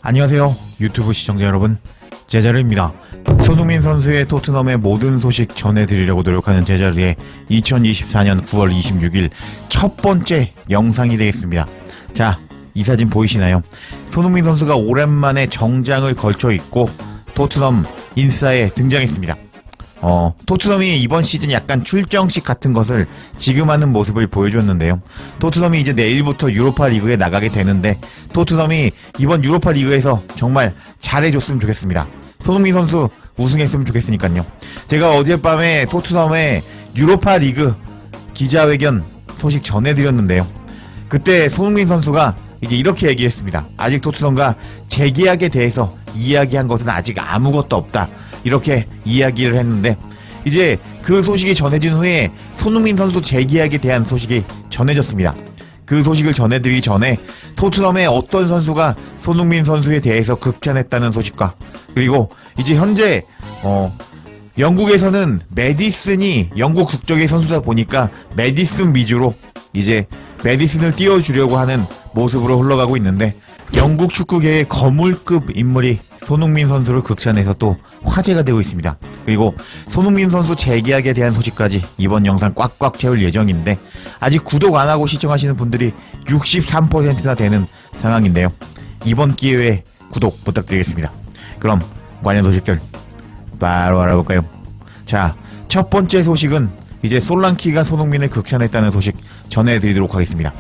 안녕하세요 유튜브 시청자 여러분, 제자르입니다. 손흥민 선수의 토트넘의 모든 소식 전해드리려고 노력하는 제자르의 2024년 9월 26일 첫 번째 영상이 되겠습니다. 자, 이 사진 보이시나요? 손흥민 선수가 오랜만에 정장을 걸쳐 입고 토트넘 인스타에 등장했습니다. 토트넘이 이번 시즌 약간 출정식 같은 것을 지금 하는 모습을 보여줬는데요. 토트넘이 이제 내일부터 유로파 리그에 나가게 되는데 토트넘이 이번 유로파 리그에서 정말 잘해줬으면 좋겠습니다. 손흥민 선수 우승했으면 좋겠으니까요. 제가 어젯밤에 토트넘의 유로파 리그 기자회견 소식 전해드렸는데요. 그때 손흥민 선수가 이제 이렇게 얘기했습니다. 아직 토트넘과 재계약에 대해서 이야기한 것은 아직 아무것도 없다, 이렇게 이야기를 했는데, 이제 그 소식이 전해진 후에 손흥민 선수 재계약에 대한 소식이 전해졌습니다. 그 소식을 전해드리기 전에 토트넘의 어떤 선수가 손흥민 선수에 대해서 극찬했다는 소식과, 그리고 이제 현재 영국에서는 메디슨이 영국 국적의 선수다 보니까 메디슨 위주로 이제 메디슨을 띄워주려고 하는 모습으로 흘러가고 있는데, 영국 축구계의 거물급 인물이 손흥민 선수를 극찬해서 또 화제가 되고 있습니다. 그리고 손흥민 선수 재계약에 대한 소식까지 이번 영상 꽉꽉 채울 예정인데, 아직 구독 안하고 시청하시는 분들이 63%나 되는 상황인데요. 이번 기회에 구독 부탁드리겠습니다. 그럼 관련 소식들 바로 알아볼까요? 자, 첫 번째 소식은 이제 솔랑키가 손흥민을 극찬했다는 소식 전해드리도록 하겠습니다.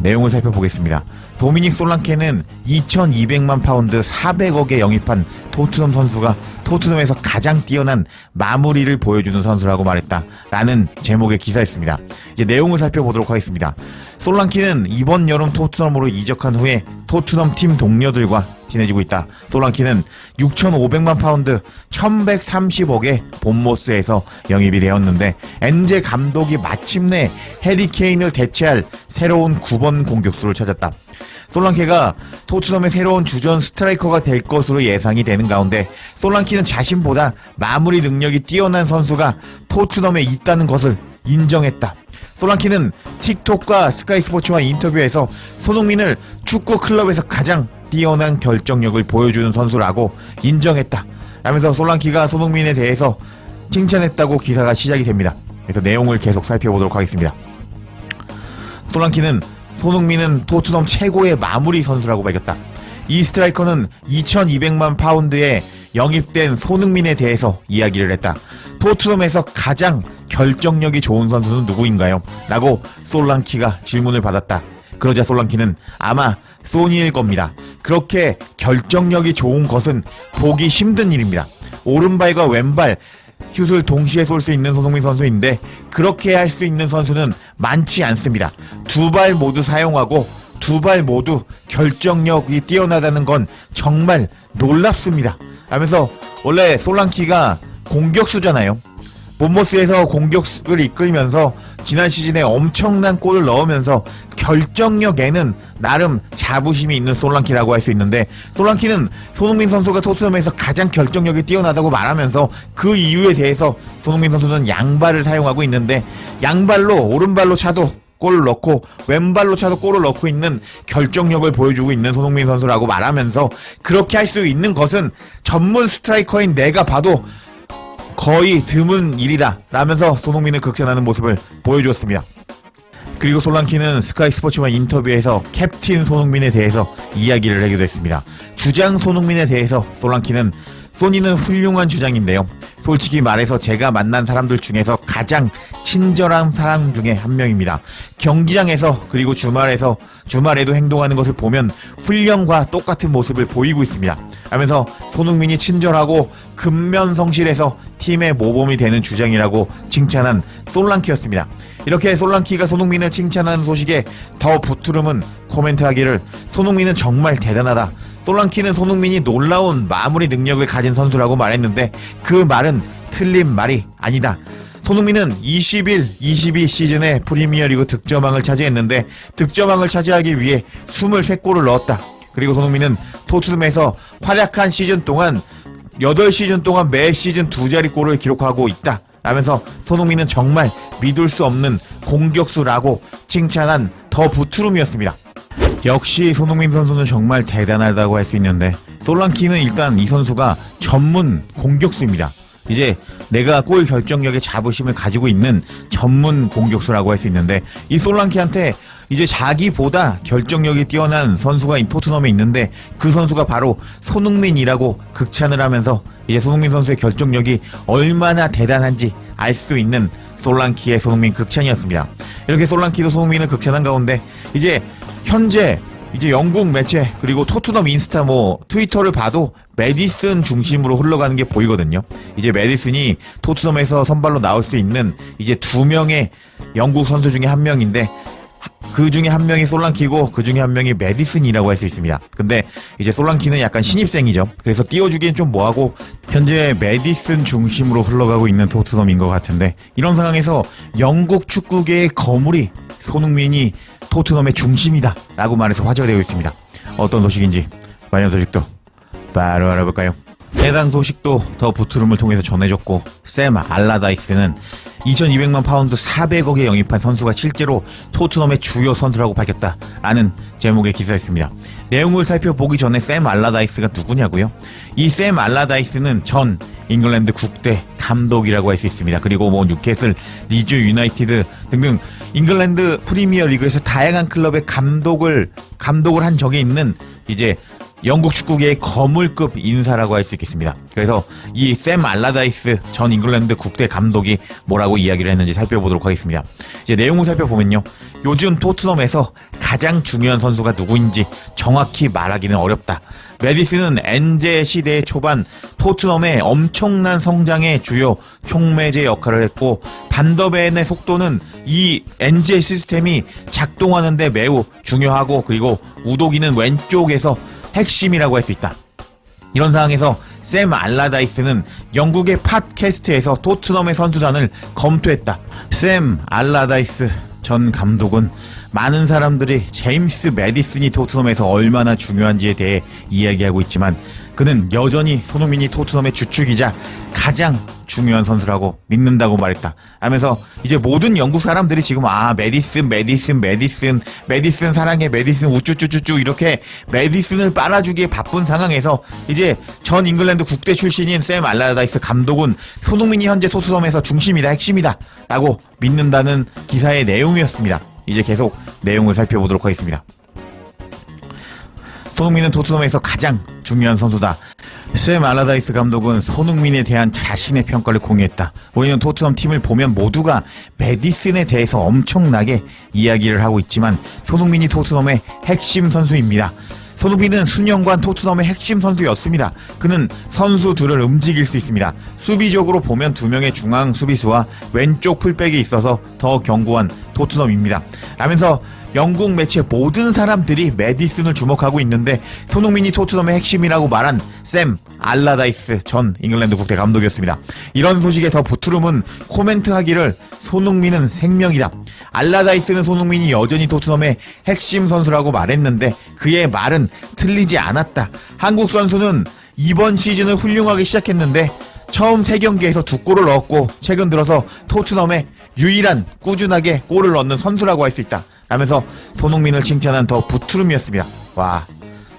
내용을 살펴보겠습니다. 도미닉 솔랑케는 2200만 파운드 400억에 영입한 토트넘 선수가 토트넘에서 가장 뛰어난 마무리를 보여주는 선수라고 말했다 라는 제목의 기사였습니다. 이제 내용을 살펴보도록 하겠습니다. 솔랑키는 이번 여름 토트넘으로 이적한 후에 토트넘 팀 동료들과 친해지고 있다. 솔랑키는 6500만 파운드 1130억에 본모스에서 영입이 되었는데, 엔제 감독이 마침내 해리 케인을 대체할 새로운 9번 공격수를 찾았다. 솔랑케가 토트넘의 새로운 주전 스트라이커가 될 것으로 예상이 되는 가운데, 솔랑키는 자신보다 마무리 능력이 뛰어난 선수가 토트넘에 있다는 것을 인정했다. 솔랑키는 틱톡과 스카이 스포츠와 인터뷰에서 손흥민을 축구 클럽에서 가장 뛰어난 결정력을 보여주는 선수라고 인정했다 라면서 솔랑키가 손흥민에 대해서 칭찬했다고 기사가 시작이 됩니다. 그래서 내용을 계속 살펴보도록 하겠습니다. 솔랑키는 손흥민은 토트넘 최고의 마무리 선수라고 밝혔다. 이 스트라이커는 2200만 파운드에 영입된 손흥민에 대해서 이야기를 했다. 토트넘에서 가장 결정력이 좋은 선수는 누구인가요? 라고 솔랑키가 질문을 받았다. 그러자 솔랑키는 아마 소니일 겁니다. 그렇게 결정력이 좋은 것은 보기 힘든 일입니다. 오른발과 왼발 슛을 동시에 쏠 수 있는 손흥민 선수인데, 그렇게 할 수 있는 선수는 많지 않습니다. 두 발 모두 사용하고 두 발 모두 결정력이 뛰어나다는 건 정말 놀랍습니다 하면서, 원래 솔랑키가 공격수잖아요. 본모스에서 공격을 이끌면서 지난 시즌에 엄청난 골을 넣으면서 결정력에는 나름 자부심이 있는 솔랑키라고 할 수 있는데, 솔랑키는 손흥민 선수가 토트넘에서 가장 결정력이 뛰어나다고 말하면서 그 이유에 대해서 손흥민 선수는 양발을 사용하고 있는데, 양발로 오른발로 차도 골을 넣고 왼발로 차도 골을 넣고 있는 결정력을 보여주고 있는 손흥민 선수라고 말하면서, 그렇게 할 수 있는 것은 전문 스트라이커인 내가 봐도 거의 드문 일이다 라면서 손흥민을 극찬하는 모습을 보여주었습니다. 그리고 솔랑키는 스카이 스포츠와 인터뷰에서 캡틴 손흥민에 대해서 이야기를 하기도 했습니다. 주장 손흥민에 대해서 솔랑키는, 소니는 훌륭한 주장인데요. 솔직히 말해서 제가 만난 사람들 중에서 가장 친절한 사람 중에 한 명입니다. 경기장에서 그리고 주말에도 행동하는 것을 보면 훈련과 똑같은 모습을 보이고 있습니다 하면서 손흥민이 친절하고 근면성실해서 팀의 모범이 되는 주장이라고 칭찬한 솔랑키였습니다. 이렇게 솔랑키가 손흥민을 칭찬하는 소식에 더 부트름은 코멘트하기를, 손흥민은 정말 대단하다. 솔랑키는 손흥민이 놀라운 마무리 능력을 가진 선수라고 말했는데, 그 말은 틀린 말이 아니다. 손흥민은 21-22 시즌에 프리미어리그 득점왕을 차지했는데, 득점왕을 차지하기 위해 23골을 넣었다. 그리고 손흥민은 토트넘에서 활약한 시즌 동안 8시즌 동안 매 시즌 2자리 골을 기록하고 있다 라면서 손흥민은 정말 믿을 수 없는 공격수라고 칭찬한 더 부트룸이었습니다. 역시 손흥민 선수는 정말 대단하다고 할 수 있는데, 솔랑키는 일단 이 선수가 전문 공격수입니다. 이제 내가 골 결정력의 자부심을 가지고 있는 전문 공격수라고 할 수 있는데, 이 솔랑키한테 이제 자기보다 결정력이 뛰어난 선수가 이 토트넘에 있는데, 그 선수가 바로 손흥민이라고 극찬을 하면서 이제 손흥민 선수의 결정력이 얼마나 대단한지 알 수 있는 솔랑키의 손흥민 극찬이었습니다. 이렇게 솔랑키도 손흥민을 극찬한 가운데, 이제 현재 이제 영국 매체 그리고 토트넘 인스타 트위터를 봐도 메디슨 중심으로 흘러가는 게 보이거든요. 이제 메디슨이 토트넘에서 선발로 나올 수 있는 이제 2명의 영국 선수 중에 한 명인데, 그 중에 한 명이 솔랑키고 그 중에 한 명이 메디슨이라고 할 수 있습니다. 근데 이제 솔랑키는 약간 신입생이죠. 그래서 띄워주기엔 좀 뭐하고 현재 메디슨 중심으로 흘러가고 있는 토트넘인 것 같은데, 이런 상황에서 영국 축구계의 거물이 손흥민이 토트넘의 중심이다 라고 말해서 화제가 되고 있습니다. 어떤 소식인지 관련 소식도 바로 알아볼까요? 해당 소식도 더 부트룸을 통해서 전해졌고, 샘 알라다이스는 2200만 파운드 400억에 영입한 선수가 실제로 토트넘의 주요 선수라고 밝혔다라는 제목의 기사였습니다. 내용을 살펴보기 전에 샘 알라다이스가 누구냐고요? 이 샘 알라다이스는 전 잉글랜드 국대 감독이라고 할 수 있습니다. 그리고 뉴캐슬, 리즈 유나이티드 등등 잉글랜드 프리미어 리그에서 다양한 클럽의 감독을 한 적이 있는 이제 영국 축구계의 거물급 인사라고 할 수 있겠습니다. 그래서 이 샘 알라다이스 전 잉글랜드 국대 감독이 뭐라고 이야기를 했는지 살펴보도록 하겠습니다. 이제 내용을 살펴보면요, 요즘 토트넘에서 가장 중요한 선수가 누구인지 정확히 말하기는 어렵다. 메디슨은 엔제 시대 초반 토트넘의 엄청난 성장의 주요 촉매제 역할을 했고, 반더벤의 속도는 이 엔제 시스템이 작동하는데 매우 중요하고, 그리고 우도기는 왼쪽에서 핵심이라고 할 수 있다. 이런 상황에서 샘 알라다이스는 영국의 팟캐스트에서 토트넘의 선수단을 검토했다. 샘 알라다이스 전 감독은 많은 사람들이 제임스 메디슨이 토트넘에서 얼마나 중요한지에 대해 이야기하고 있지만, 그는 여전히 손흥민이 토트넘의 주축이자 가장 중요한 선수라고 믿는다고 말했다 하면서, 이제 모든 영국 사람들이 지금 메디슨 사랑해, 메디슨 우쭈쭈쭈쭈 이렇게 메디슨을 빨아주기에 바쁜 상황에서 이제 전 잉글랜드 국대 출신인 샘 알라다이스 감독은 손흥민이 현재 토트넘에서 중심이다, 핵심이다 라고 믿는다는 기사의 내용이었습니다. 이제 계속 내용을 살펴보도록 하겠습니다. 손흥민은 토트넘에서 가장 중요한 선수다. 샘 알라다이스 감독은 손흥민에 대한 자신의 평가를 공유했다. 우리는 토트넘 팀을 보면 모두가 메디슨에 대해서 엄청나게 이야기를 하고 있지만, 손흥민이 토트넘의 핵심 선수입니다. 손흥민은 수년간 토트넘의 핵심 선수였습니다. 그는 선수들을 움직일 수 있습니다. 수비적으로 보면 2명의 중앙 수비수와 왼쪽 풀백이 있어서 더 견고한 토트넘입니다. 라면서 영국 매체 모든 사람들이 메디슨을 주목하고 있는데, 손흥민이 토트넘의 핵심이라고 말한 샘 알라다이스 전 잉글랜드 국대 감독이었습니다. 이런 소식에 더 부트룸은 코멘트하기를 손흥민은 생명이다. 알라다이스는 손흥민이 여전히 토트넘의 핵심 선수라고 말했는데 그의 말은 틀리지 않았다. 한국 선수는 이번 시즌을 훌륭하게 시작했는데 처음 3경기에서 2골을 넣었고 최근 들어서 토트넘의 유일한 꾸준하게 골을 넣는 선수라고 할 수 있다 하면서 손흥민을 칭찬한 더 부트룸이었습니다. 와,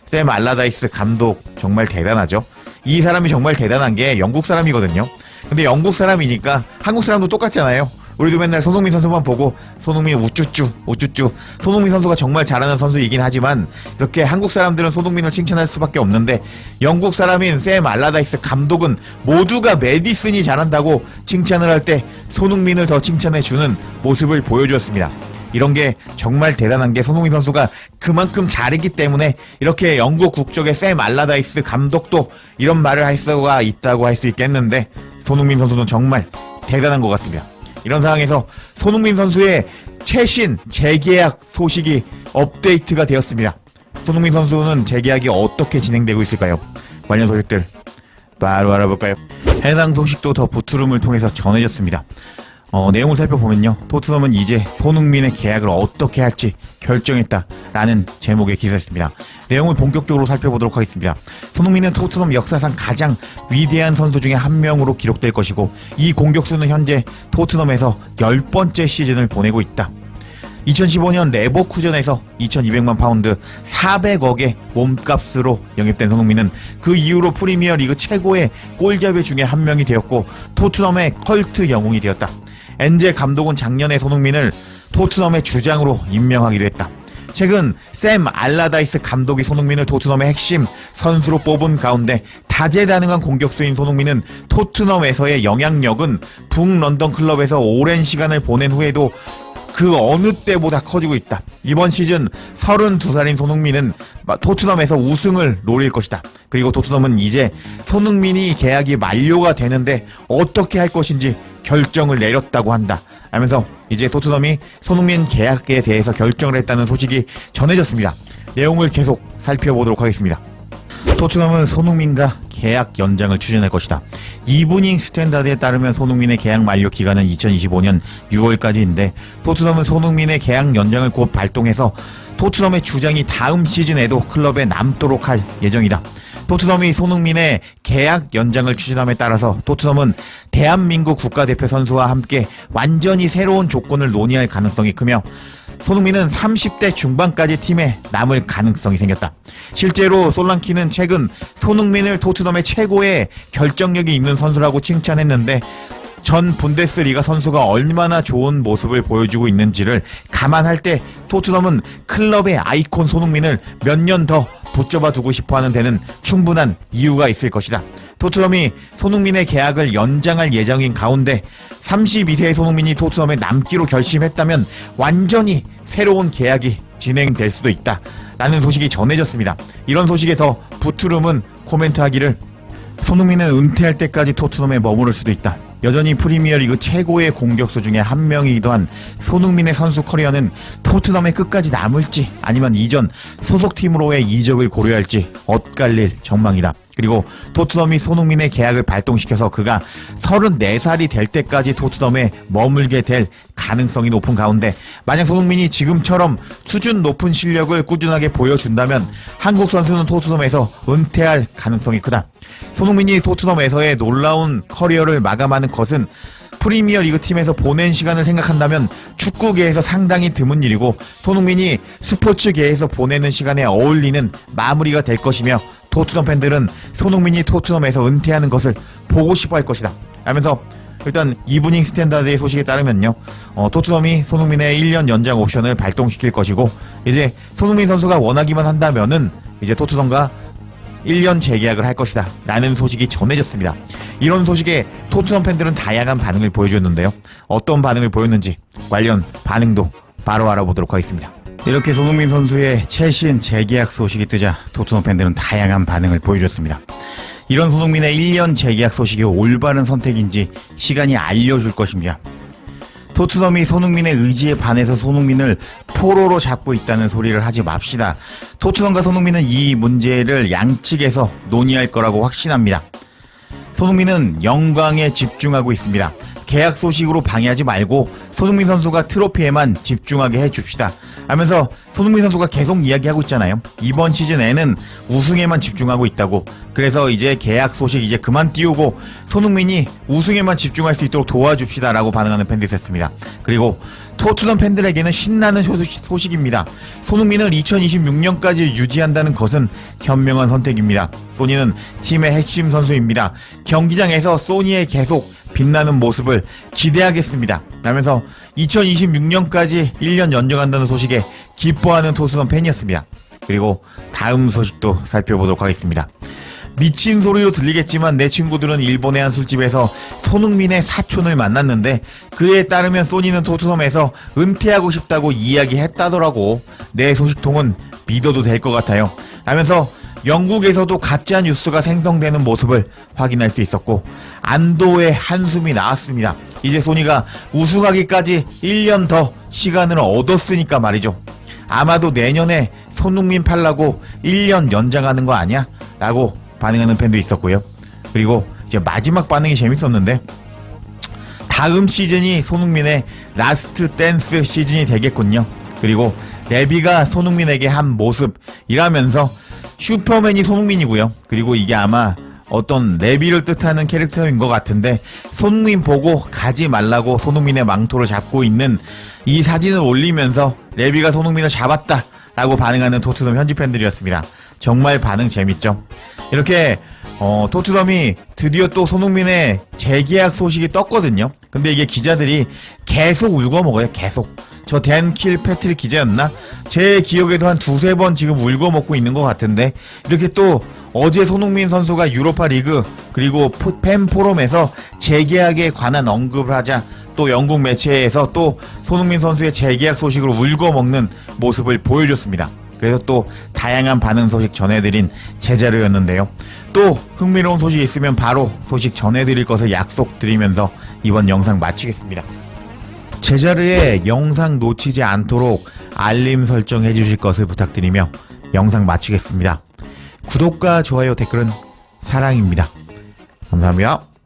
샘 알라다이스 감독 정말 대단하죠. 이 사람이 정말 대단한 게 영국 사람이거든요. 근데 영국 사람이니까 한국 사람도 똑같잖아요. 우리도 맨날 손흥민 선수만 보고 손흥민 우쭈쭈 손흥민 선수가 정말 잘하는 선수이긴 하지만 이렇게 한국 사람들은 손흥민을 칭찬할 수밖에 없는데, 영국 사람인 샘 알라다이스 감독은 모두가 메디슨이 잘한다고 칭찬을 할 때 손흥민을 더 칭찬해주는 모습을 보여주었습니다. 이런 게 정말 대단한 게, 손흥민 선수가 그만큼 잘했기 때문에 이렇게 영국 국적의 샘 알라다이스 감독도 이런 말을 할 수가 있다고 할 수 있겠는데, 손흥민 선수는 정말 대단한 것 같습니다. 이런 상황에서 손흥민 선수의 최신 재계약 소식이 업데이트가 되었습니다. 손흥민 선수는 재계약이 어떻게 진행되고 있을까요? 관련 소식들 바로 알아볼까요? 해당 소식도 더 부트룸을 통해서 전해졌습니다. 내용을 살펴보면요, 토트넘은 이제 손흥민의 계약을 어떻게 할지 결정했다라는 제목의 기사였습니다. 내용을 본격적으로 살펴보도록 하겠습니다. 손흥민은 토트넘 역사상 가장 위대한 선수 중에 한 명으로 기록될 것이고, 이 공격수는 현재 토트넘에서 10번째 시즌을 보내고 있다. 2015년 레버쿠젠에서 2200만 파운드 400억의 몸값으로 영입된 손흥민은 그 이후로 프리미어 리그 최고의 골잡이 중에 한 명이 되었고 토트넘의 컬트 영웅이 되었다. 엔제 감독은 작년에 손흥민을 토트넘의 주장으로 임명하기도 했다. 최근 샘 알라다이스 감독이 손흥민을 토트넘의 핵심 선수로 뽑은 가운데 다재다능한 공격수인 손흥민은 토트넘에서의 영향력은 북런던 클럽에서 오랜 시간을 보낸 후에도 그 어느 때보다 커지고 있다. 이번 시즌 32살인 손흥민은 토트넘에서 우승을 노릴 것이다. 그리고 토트넘은 이제 손흥민이 계약이 만료가 되는데 어떻게 할 것인지 결정을 내렸다고 한다. 하면서 이제 토트넘이 손흥민 계약에 대해서 결정을 했다는 소식이 전해졌습니다. 내용을 계속 살펴보도록 하겠습니다. 토트넘은 손흥민과 계약 연장을 추진할 것이다. 이브닝 스탠다드에 따르면 손흥민의 계약 만료 기간은 2025년 6월까지인데 토트넘은 손흥민의 계약 연장을 곧 발동해서 토트넘의 주장이 다음 시즌에도 클럽에 남도록 할 예정이다. 토트넘이 손흥민의 계약 연장을 추진함에 따라서 토트넘은 대한민국 국가대표 선수와 함께 완전히 새로운 조건을 논의할 가능성이 크며 손흥민은 30대 중반까지 팀에 남을 가능성이 생겼다. 실제로 솔랑키는 최근 손흥민을 토트넘의 최고의 결정력이 있는 선수라고 칭찬했는데 전 분데스리가 선수가 얼마나 좋은 모습을 보여주고 있는지를 감안할 때 토트넘은 클럽의 아이콘 손흥민을 몇 년 더 붙잡아 두고 싶어하는 데는 충분한 이유가 있을 것이다. 토트넘이 손흥민의 계약을 연장할 예정인 가운데 32세의 손흥민이 토트넘에 남기로 결심했다면 완전히 새로운 계약이 진행될 수도 있다 라는 소식이 전해졌습니다. 이런 소식에 더 부트름은 코멘트하기를 손흥민은 은퇴할 때까지 토트넘에 머무를 수도 있다. 여전히 프리미어리그 최고의 공격수 중에 한 명이기도 한 손흥민의 선수 커리어는 토트넘에 끝까지 남을지 아니면 이전 소속팀으로의 이적을 고려할지 엇갈릴 전망이다. 그리고 토트넘이 손흥민의 계약을 발동시켜서 그가 34살이 될 때까지 토트넘에 머물게 될 가능성이 높은 가운데 만약 손흥민이 지금처럼 수준 높은 실력을 꾸준하게 보여준다면 한국 선수는 토트넘에서 은퇴할 가능성이 크다. 손흥민이 토트넘에서의 놀라운 커리어를 마감하는 것은 프리미어 리그 팀에서 보낸 시간을 생각한다면 축구계에서 상당히 드문 일이고 손흥민이 스포츠계에서 보내는 시간에 어울리는 마무리가 될 것이며 토트넘 팬들은 손흥민이 토트넘에서 은퇴하는 것을 보고 싶어 할 것이다. 하면서 일단 이브닝 스탠다드의 소식에 따르면요, 토트넘이 손흥민의 1년 연장 옵션을 발동시킬 것이고 이제 손흥민 선수가 원하기만 한다면은 이제 토트넘과 1년 재계약을 할 것이다 라는 소식이 전해졌습니다. 이런 소식에 토트넘 팬들은 다양한 반응을 보여주었는데요. 어떤 반응을 보였는지 관련 반응도 바로 알아보도록 하겠습니다. 이렇게 손흥민 선수의 최신 재계약 소식이 뜨자 토트넘 팬들은 다양한 반응을 보여줬습니다. 이런 손흥민의 1년 재계약 소식이 올바른 선택인지 시간이 알려줄 것입니다. 토트넘이 손흥민의 의지에 반해서 손흥민을 포로로 잡고 있다는 소리를 하지 맙시다. 토트넘과 손흥민은 이 문제를 양측에서 논의할 거라고 확신합니다. 손흥민은 영광에 집중하고 있습니다. 계약 소식으로 방해하지 말고 손흥민 선수가 트로피에만 집중하게 해줍시다 하면서 손흥민 선수가 계속 이야기하고 있잖아요. 이번 시즌에는 우승에만 집중하고 있다고. 그래서 이제 계약 소식 이제 그만 띄우고 손흥민이 우승에만 집중할 수 있도록 도와줍시다 라고 반응하는 팬들이 있었습니다. 그리고 토트넘 팬들에게는 신나는 소식입니다. 손흥민을 2026년까지 유지한다는 것은 현명한 선택입니다. 소니는 팀의 핵심 선수입니다. 경기장에서 소니의 계속 빛나는 모습을 기대하겠습니다 라면서 2026년까지 1년 연장한다는 소식에 기뻐하는 토트넘 팬이었습니다. 그리고 다음 소식도 살펴보도록 하겠습니다. 미친 소리로 들리겠지만 내 친구들은 일본의 한 술집에서 손흥민의 사촌을 만났는데 그에 따르면 소니는 토트넘에서 은퇴하고 싶다고 이야기했다더라고. 내 소식통은 믿어도 될 것 같아요 라면서 영국에서도 가짜 뉴스가 생성되는 모습을 확인할 수 있었고 안도의 한숨이 나왔습니다. 이제 소니가 우승하기까지 1년 더 시간을 얻었으니까 말이죠. 아마도 내년에 손흥민 팔라고 1년 연장하는 거 아니야? 라고 반응하는 팬도 있었고요. 그리고 이제 마지막 반응이 재밌었는데 다음 시즌이 손흥민의 라스트 댄스 시즌이 되겠군요. 그리고 레비가 손흥민에게 한 모습이라면서 슈퍼맨이 손흥민이고요. 그리고 이게 아마 어떤 레비를 뜻하는 캐릭터인 것 같은데 손흥민 보고 가지 말라고 손흥민의 망토를 잡고 있는 이 사진을 올리면서 레비가 손흥민을 잡았다 라고 반응하는 토트넘 현지 팬들이었습니다. 정말 반응 재밌죠. 이렇게 토트넘이 드디어 또 손흥민의 재계약 소식이 떴거든요. 근데 이게 기자들이 계속 울고먹어요. 계속. 저 댄 킬패트릭 기자였나? 제 기억에도 한 두세 번 지금 울고먹고 있는 것 같은데, 이렇게 또 어제 손흥민 선수가 유로파 리그 그리고 팬 포럼에서 재계약에 관한 언급을 하자 또 영국 매체에서 또 손흥민 선수의 재계약 소식을 울고먹는 모습을 보여줬습니다. 그래서 또 다양한 반응 소식 전해드린 제자료였는데요. 또 흥미로운 소식 있으면 바로 소식 전해드릴 것을 약속드리면서 이번 영상 마치겠습니다. 제자료에 영상 놓치지 않도록 알림 설정해 주실 것을 부탁드리며 영상 마치겠습니다. 구독과 좋아요, 댓글은 사랑입니다. 감사합니다.